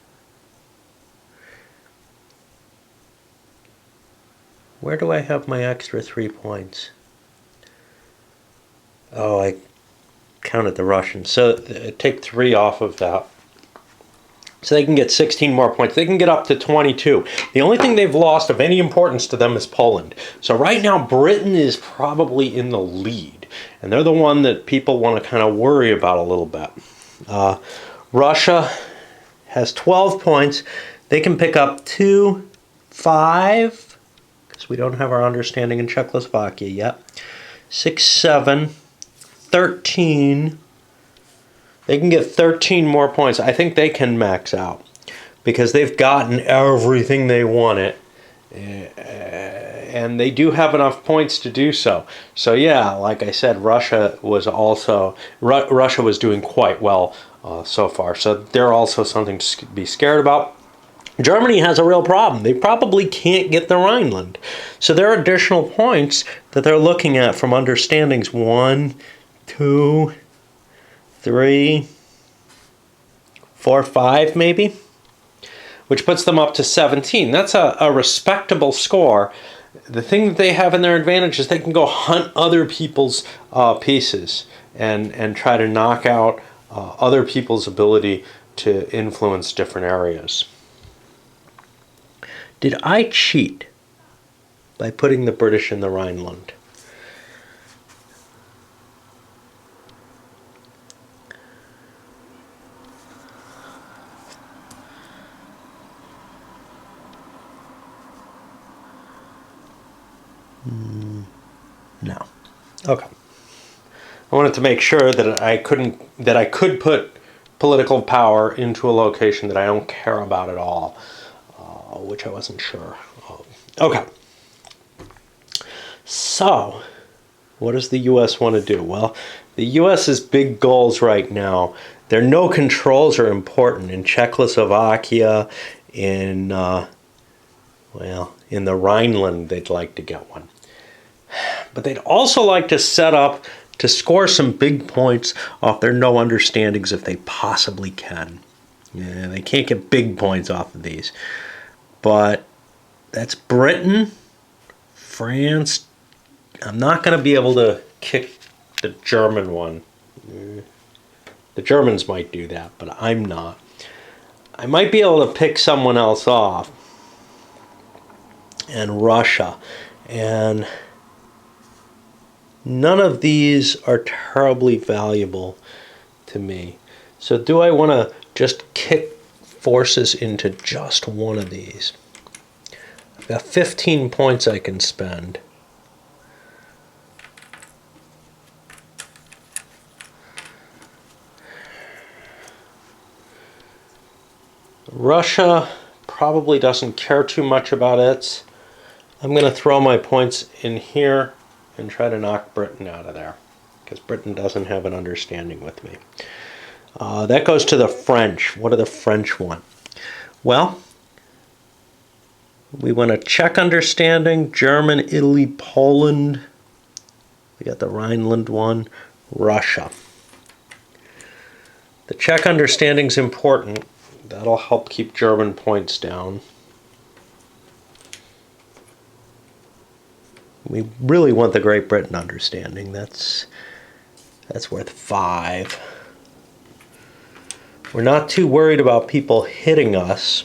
Where do I have my extra 3 points? Oh, I counted the Russians. So take 3 off of that. So they can get 16 more points. They can get up to 22. The only thing they've lost of any importance to them is Poland. So right now, Britain is probably in the lead. And they're the one that people want to kind of worry about a little bit. Russia has 12 points. They can pick up 2, 5... we don't have our understanding in Czechoslovakia yet. 6, 7, 13. They can get 13 more points. I think they can max out because they've gotten everything they wanted. And they do have enough points to do so. So yeah, like I said, Russia was doing quite well so far. So they're also something to be scared about. Germany has a real problem. They probably can't get the Rhineland. So there are additional points that they're looking at from understandings 1, 2, 3, 4, 5 maybe, which puts them up to 17. That's a respectable score. The thing that they have in their advantage is they can go hunt other people's pieces and try to knock out other people's ability to influence different areas. Did I cheat by putting the British in the Rhineland? No. Okay. I wanted to make sure that I could put political power into a location that I don't care about at all. Which I wasn't sure of. Okay. So, what does the U.S. want to do? Well, the U.S.'s big goals right now, their no controls are important. In Czechoslovakia, in the Rhineland, they'd like to get one. But they'd also like to set up to score some big points off their no understandings if they possibly can. Yeah, they can't get big points off of these. But that's Britain, France. I'm not going to be able to kick the German one. The Germans might do that, but I'm not. I might be able to pick someone else off. And Russia. And none of these are terribly valuable to me. So do I want to just kick forces into just one of these? I've got 15 points I can spend. Russia probably doesn't care too much about it. I'm going to throw my points in here and try to knock Britain out of there because Britain doesn't have an understanding with me. That goes to the French. What do the French want? Well, we want a Czech understanding, German, Italy, Poland. We got the Rhineland one. Russia. The Czech understanding is important. That'll help keep German points down. We really want the Great Britain understanding. That's worth 5. We're not too worried about people hitting us.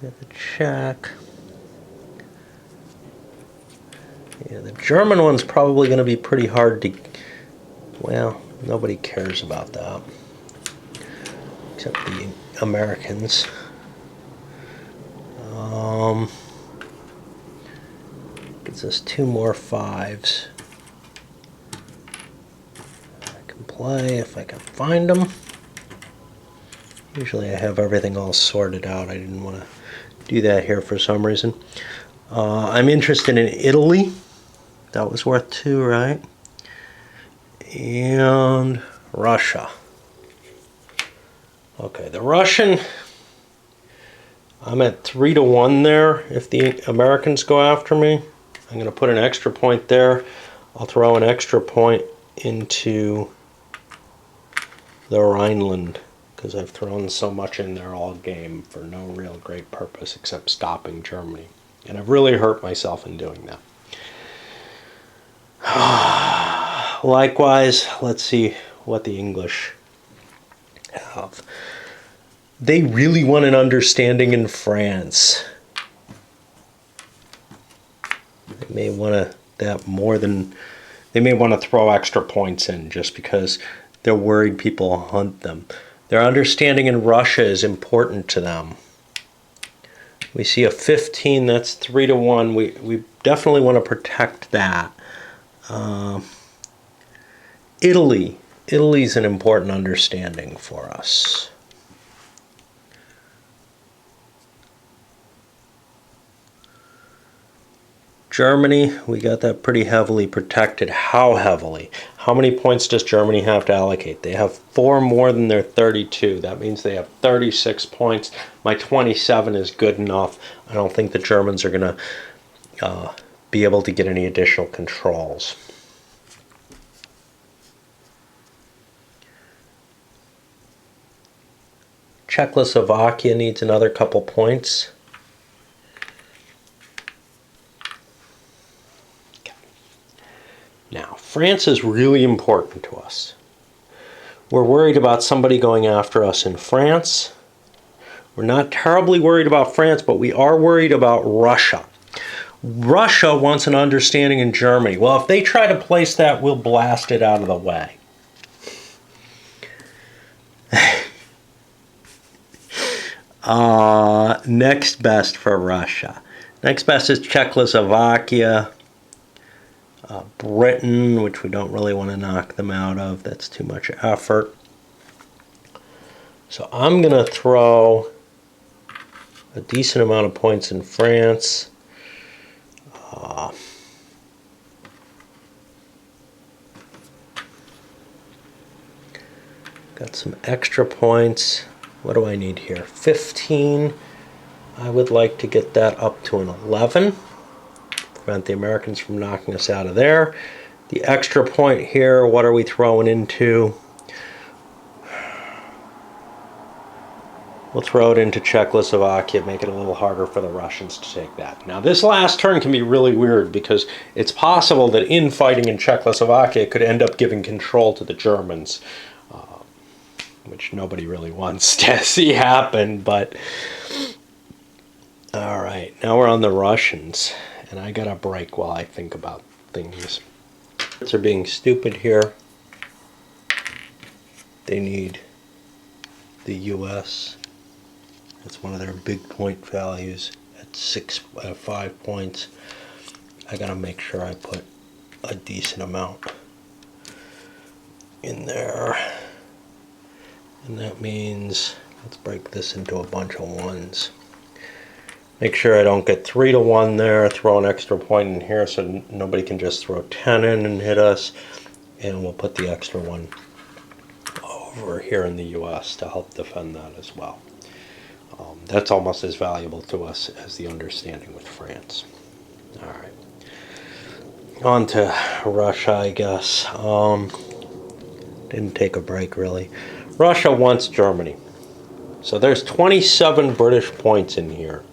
The Czech. Yeah, the German one's probably going to be pretty hard to... Well, nobody cares about that. Except the Americans. Gives us 2 more 5s. I can play if I can find them. Usually I have everything all sorted out. I didn't want to do that here for some reason. I'm interested in Italy. That was worth 2, right? And Russia. Okay, the Russian, I'm at 3-1 there. If the Americans go after me, I'm going to put an extra point there. I'll throw an extra point into the Rhineland, because I've thrown so much in there all game for no real great purpose except stopping Germany. And I've really hurt myself in doing that. Likewise, let's see what the English have. They really want an understanding in France. They may want that more than... They may want to throw extra points in just because they're worried people will hunt them. Their understanding in Russia is important to them. We see a 15, that's 3-1. We definitely want to protect that. Italy. Italy's an important understanding for us. Germany, we got that pretty heavily protected. How heavily? How many points does Germany have to allocate? They have 4 more than their 32. That means they have 36 points. My 27 is good enough. I don't think the Germans are going to be able to get any additional controls. Czechoslovakia needs another couple points. Now, France is really important to us. We're worried about somebody going after us in France. We're not terribly worried about France, but we are worried about Russia. Russia wants an understanding in Germany. Well, if they try to place that, we'll blast it out of the way. Next best for Russia. Next best is Czechoslovakia. Britain, which we don't really want to knock them out of. That's too much effort. So I'm going to throw a decent amount of points in France. Got some extra points. What do I need here? 15. I would like to get that up to an 11. Prevent the Americans from knocking us out of there. The extra point here, what are we throwing into? We'll throw it into Czechoslovakia, make it a little harder for the Russians to take that. Now, this last turn can be really weird because it's possible that infighting in Czechoslovakia could end up giving control to the Germans, which nobody really wants to see happen, but... All right, now we're on the Russians. And I got a break while I think about things. They're being stupid here. They need the U.S. That's one of their big point values at 5 points. I gotta make sure I put a decent amount in there. And that means, let's break this into a bunch of 1s. Make sure I don't get 3-1 there, throw an extra point in here so nobody can just throw 10 in and hit us. And we'll put the extra one over here in the U.S. to help defend that as well. That's almost as valuable to us as the understanding with France. All right. On to Russia, I guess. Didn't take a break, really. Russia wants Germany. So there's 27 British points in here.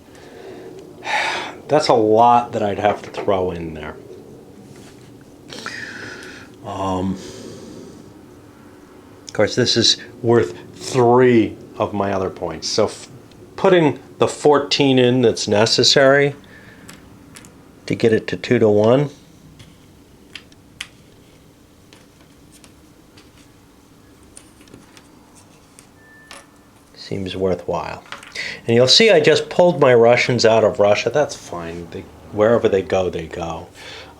That's a lot that I'd have to throw in there. Of course, this is worth 3 of my other points. So putting the 14 in that's necessary to get it to 2-1. Seems worthwhile. And you'll see I just pulled my Russians out of Russia. That's fine. Wherever they go, they go.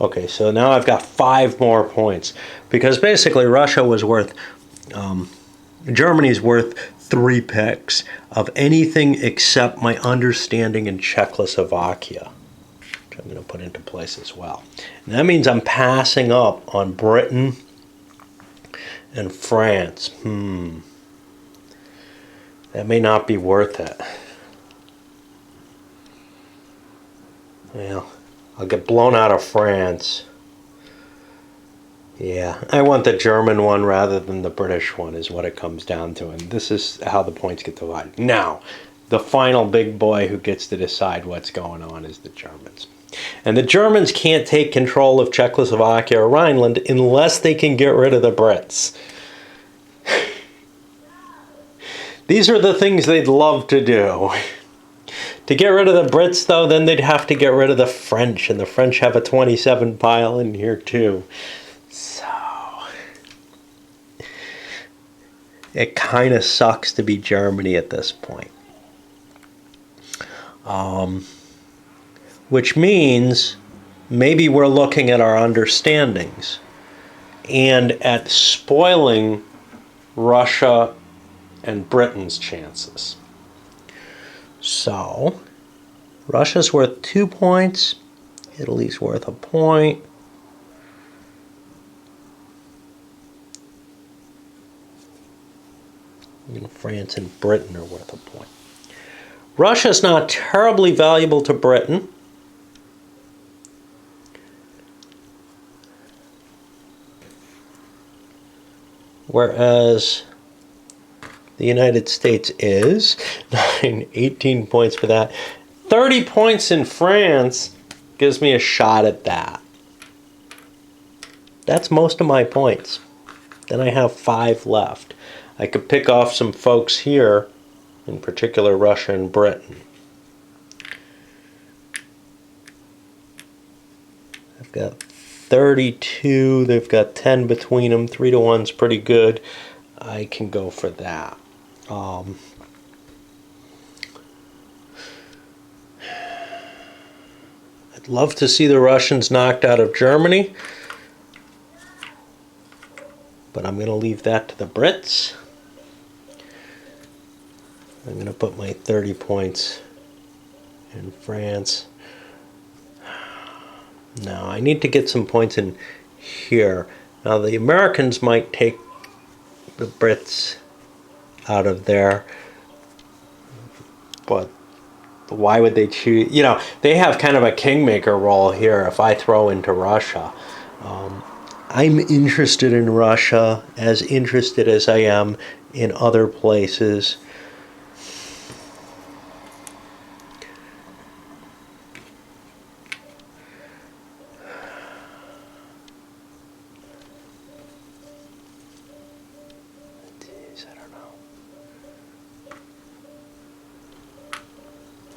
Okay, so now I've got 5 more points. Because basically Russia was worth, Germany's worth 3 picks of anything except my understanding in Czechoslovakia, which I'm going to put into place as well. And that means I'm passing up on Britain and France. That may not be worth it. Well, I'll get blown out of France. Yeah, I want the German one rather than the British one is what it comes down to. And this is how the points get divided. Now, the final big boy who gets to decide what's going on is the Germans. And the Germans can't take control of Czechoslovakia or Rhineland unless they can get rid of the Brits. These are the things they'd love to do. To get rid of the Brits, though, then they'd have to get rid of the French, and the French have a 27 pile in here, too. So, it kind of sucks to be Germany at this point. Which means maybe we're looking at our understandings and at spoiling Russia and Britain's chances. So, Russia's worth 2 points. Italy's worth a point. And France and Britain are worth a point. Russia's not terribly valuable to Britain. Whereas the United States is 18 points for that. 30 points in France gives me a shot at that. That's most of my points. Then I have 5 left. I could pick off some folks here, in particular Russia and Britain. I've got 32. They've got 10 between them. 3-1's pretty good. I can go for that. I'd love to see the Russians knocked out of Germany, but I'm going to leave that to the Brits. I'm going to put my 30 points in France. Now, I need to get some points in here. Now, the Americans might take the Brits out of there, but why would they choose? You know, they have kind of a kingmaker role here if I throw into Russia. I'm interested in Russia, as interested as I am in other places.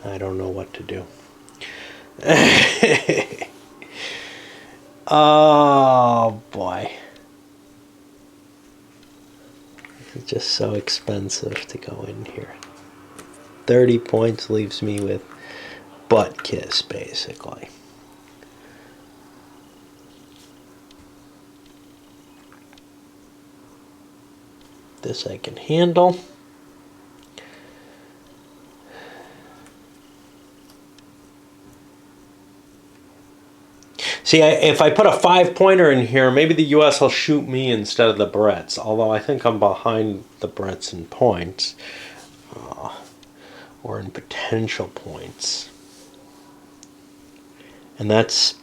I don't know what to do. Oh boy. It's just so expensive to go in here. 30 points leaves me with butt kiss, basically. This I can handle. See, if I put a 5-pointer in here, maybe the U.S. will shoot me instead of the Brits, although I think I'm behind the Brits in points. or in potential points. And that's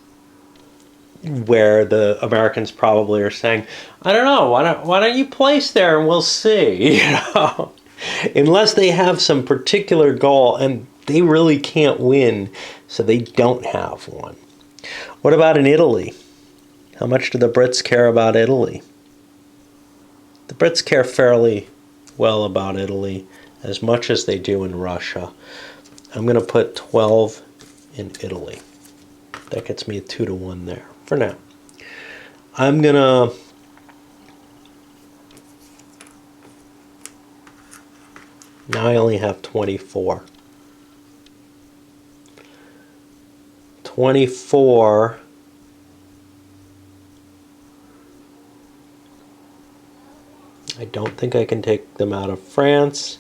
where the Americans probably are saying, I don't know, why don't you place there and we'll see, you know? Unless they have some particular goal and they really can't win, so they don't have one. What about in Italy? How much do the Brits care about Italy? The Brits care fairly well about Italy, as much as they do in Russia. I'm going to put 12 in Italy. That gets me a 2-1 there for now. I'm going to now I only have 24. 24. I don't think I can take them out of France.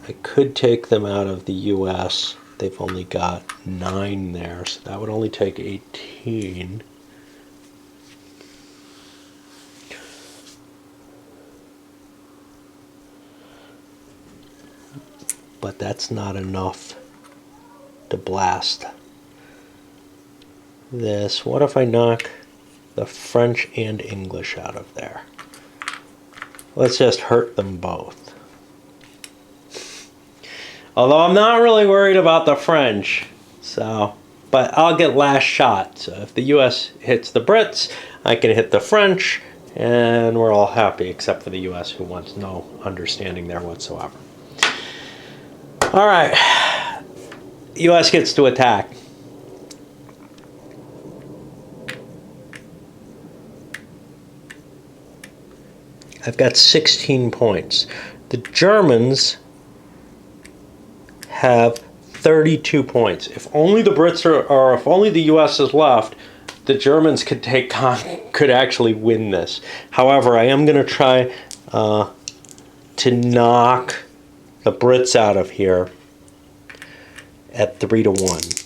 I could take them out of the US. They've only got 9 there, so that would only take 18. But that's not enough to blast this. What if I knock the French and English out of there? Let's just hurt them both. Although I'm not really worried about the French, but I'll get last shot. So if the US hits the Brits, I can hit the French, and we're all happy except for the US, who wants no understanding there whatsoever. All right, US gets to attack. I've got 16 points. The Germans have 32 points. If only the Brits or if only the US is left, the Germans could actually win this. However, I am going to try to knock the Brits out of here at 3-1.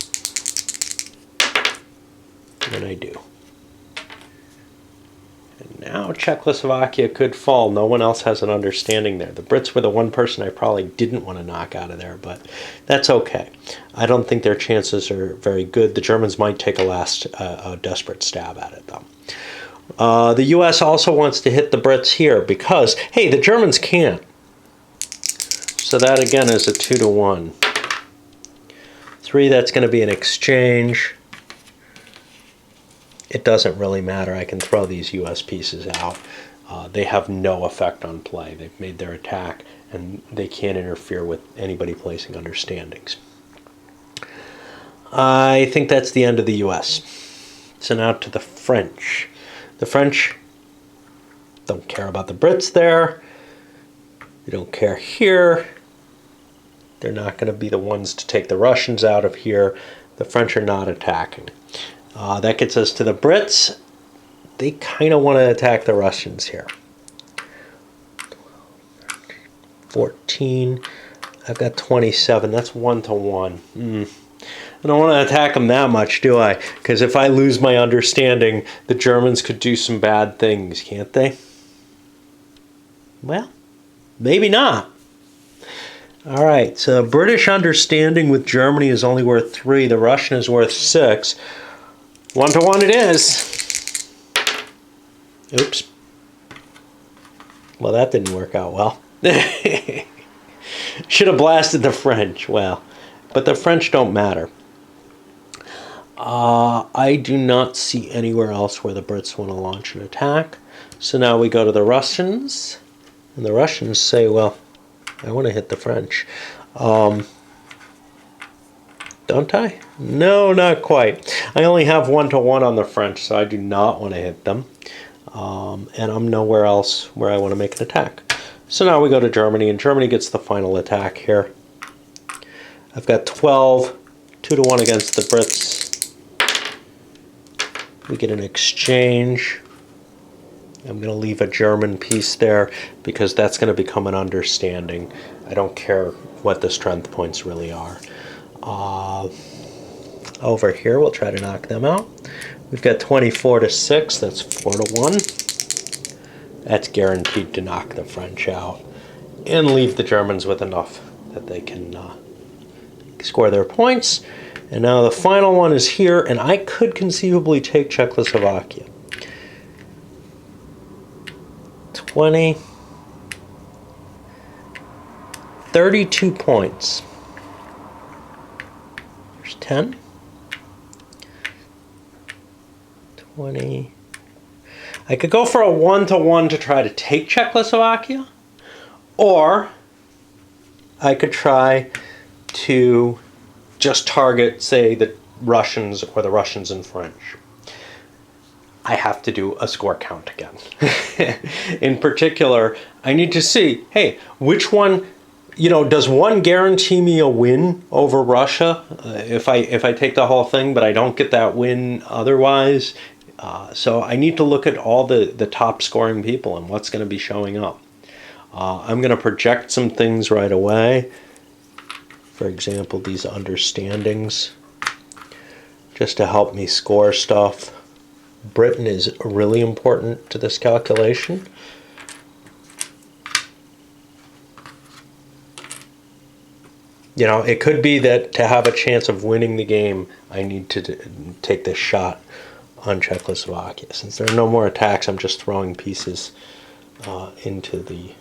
And I do. And now Czechoslovakia could fall. No one else has an understanding there. The Brits were the one person I probably didn't want to knock out of there, but that's okay. I don't think their chances are very good. The Germans might take a desperate stab at it, though. The US also wants to hit the Brits here because, hey, the Germans can't. So that, again, is a 2-1. 3, that's going to be an exchange. It doesn't really matter. I can throw these US pieces out. They have no effect on play. They've made their attack, and they can't interfere with anybody placing understandings. I think that's the end of the US. So now to the French. The French don't care about the Brits there. They don't care here. They're not going to be the ones to take the Russians out of here. The French are not attacking. That gets us to the Brits. They kind of want to attack the Russians here. 14. I've got 27. That's 1-1. I don't want to attack them that much, do I? Because if I lose my understanding, the Germans could do some bad things, can't they? Well, maybe not. All right, so British understanding with Germany is only worth 3. The Russian is worth 6. 1-1 it is. Oops. Well, that didn't work out well. Should have blasted the French. Well, but the French don't matter. I do not see anywhere else where the Brits want to launch an attack. So now we go to the Russians. And the Russians say, well, I want to hit the French. Don't I? No, not quite. I only have 1-1 on the French, so I do not want to hit them. And I'm nowhere else where I want to make an attack. So now we go to Germany, and Germany gets the final attack here. I've got 12, 2-1 against the Brits. We get an exchange. I'm going to leave a German piece there because that's going to become an understanding. I don't care what the strength points really are. Over here, we'll try to knock them out. We've got 24-6. That's 4-1. That's guaranteed to knock the French out. and leave the Germans with enough that they can score their points. And now the final one is here, and I could conceivably take Czechoslovakia. 20, 32 points. There's 10, 20. I could go for a 1-to-1 to try to take Czechoslovakia, or I could try to just target, say, the Russians or the Russians and French. I have to do a score count again. In particular, I need to see, hey, which one, does one guarantee me a win over Russia if I take the whole thing, but I don't get that win otherwise? So I need to look at all the top scoring people and what's going to be showing up. I'm going to project some things right away. For example, these understandings, just to help me score stuff. Britain is really important to this calculation. It could be that to have a chance of winning the game, I need to take this shot on Czechoslovakia. Since there are no more attacks, I'm just throwing pieces into the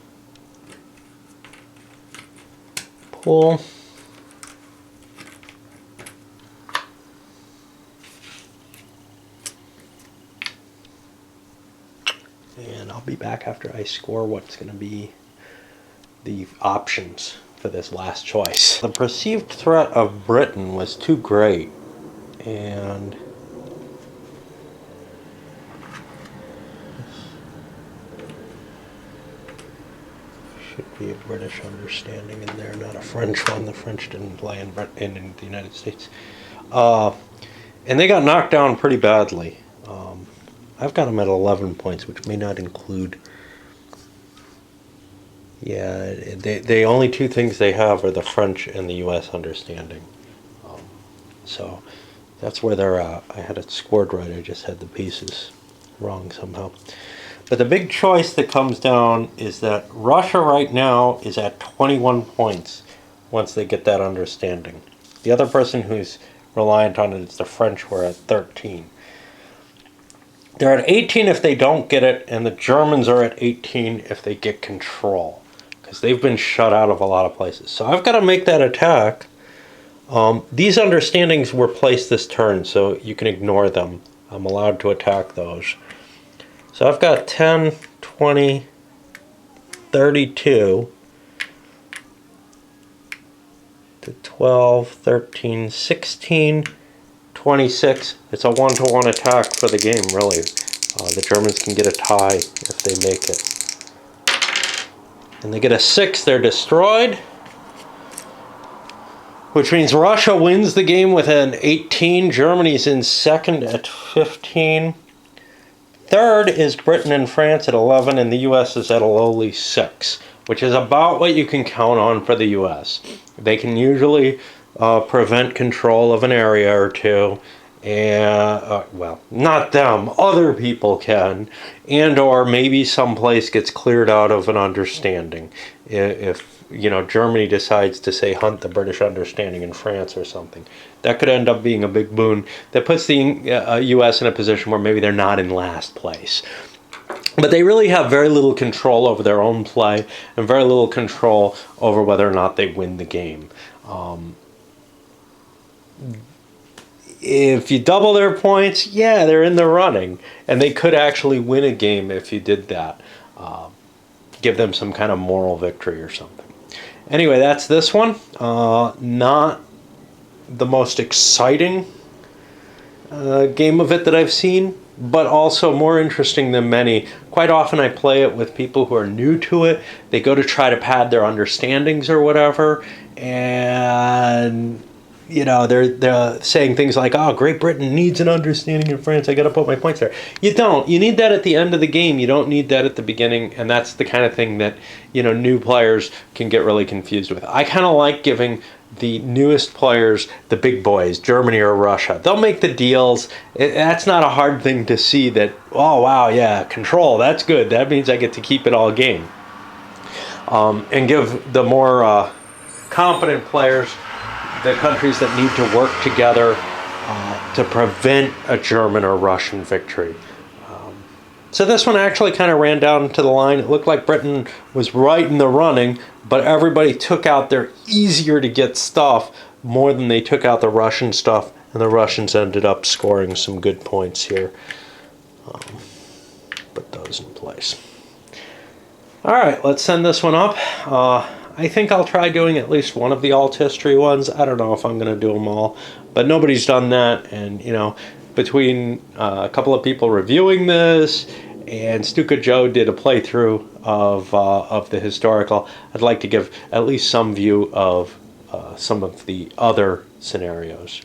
pool. And I'll be back after I score what's going to be the options for this last choice. The perceived threat of Britain was too great, and should be a British understanding in there, not a French one. The French didn't play in the United States. And they got knocked down pretty badly. I've got them at 11 points, which may not include... Yeah, the only two things they have are the French and the U.S. understanding. So that's where they're at. I had it scored right, I just had the pieces wrong somehow. But the big choice that comes down is that Russia right now is at 21 points once they get that understanding. The other person who's reliant on it is the French, who are at 13. They're at 18 if they don't get it, and the Germans are at 18 if they get control, because they've been shut out of a lot of places. So I've got to make that attack. These understandings were placed this turn, so you can ignore them. I'm allowed to attack those. So I've got 10, 20, 32, to 12, 13, 16, 26. It's a 1-to-1 attack for the game, really. The Germans can get a tie if they make it. And they get a 6, they're destroyed. Which means Russia wins the game with an 18. Germany's in second at 15. Third is Britain and France at 11, and the U.S. is at a lowly 6, which is about what you can count on for the U.S. They can usually prevent control of an area or two, and well, not them, other people can, and or maybe someplace gets cleared out of an understanding. If Germany decides to, say, hunt the British understanding in France or something, that could end up being a big boon that puts the U.S. in a position where maybe they're not in last place. But they really have very little control over their own play and very little control over whether or not they win the game. If you double their points, yeah, they're in the running, and they could actually win a game if you did that. Give them some kind of moral victory or something. Anyway, that's this one. Not the most exciting game of it that I've seen, but also more interesting than many. Quite often I play it with people who are new to it. They go to try to pad their understandings or whatever, and they're saying things like, oh, Great Britain needs an understanding in France, I gotta put my points there. You don't. You need that at the end of the game. You don't need that at the beginning, and that's the kind of thing that new players can get really confused with. I kind of like giving the newest players the big boys, Germany or Russia. They'll make the deals. That's not a hard thing to see that, oh wow, yeah, control, that's good. That means I get to keep it all game. and give the more competent players the countries that need to work together to prevent a German or Russian victory. So this one actually kind of ran down to the line. It looked like Britain was right in the running, but everybody took out their easier to get stuff more than they took out the Russian stuff, and the Russians ended up scoring some good points here. Put those in place. All right, let's send this one up. I think I'll try doing at least one of the alt history ones. I don't know if I'm going to do them all, but nobody's done that, and you know, between a couple of people reviewing this and Stuka Joe did a playthrough of the historical, I'd like to give at least some view of some of the other scenarios.